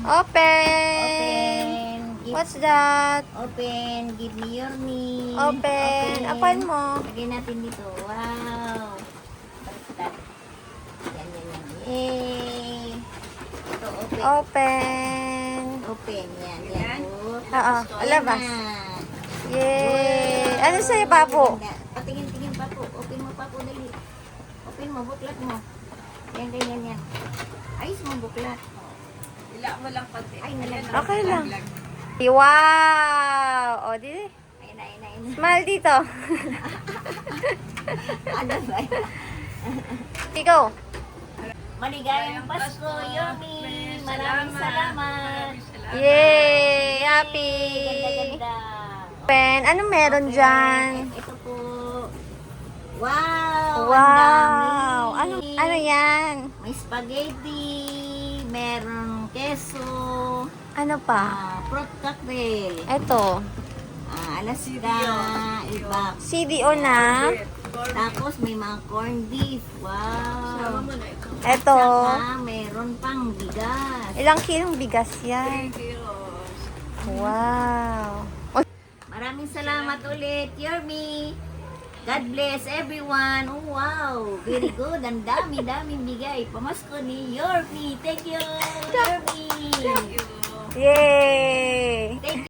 Open. What's that? Open. Give me your me. Open. Apan mo. Lagay natin dito. Wow. Baliktad. Yan, yan, yan. Yay. Ito, open. Open. Open. Yan, yan. Oo. Alabas. Yay. Ano sa'yo, Papo? Patingin-tingin, Papo. Open mo, Papo. Dali. Open mo. Buklat mo. Yan, ganyan, yan. Ayos mo, buklat. Ila mo lang konti. Ay, nalaglag. Okay lang. Wow. O, di. Ayun, ayun, ayun. Smile dito. Ano ba? Ikaw. Maligayang Pasko, Yomi. Maraming salamat. Yay. Happy. Ganda-ganda. Open. Ano meron dyan? Ito po. Wow! Wow. Ang dami. Ano yan? May spaghetti, meron keso, Ano pa? fruit cocktail, Ito. Alaska, iba. CDO na. Tapos may mga corned beef. Sama Wow! mo na ito. Ito. Saka meron pang bigas. Ilang kilong bigas yan? 3 kilos. Wow. Maraming salamat ulit, Yermi. God bless everyone. Oh, wow. Very good. Ang dami-daming bigay. Pamasko ni Yermi. Thank you, Yermi. Thank you. Yay! Thank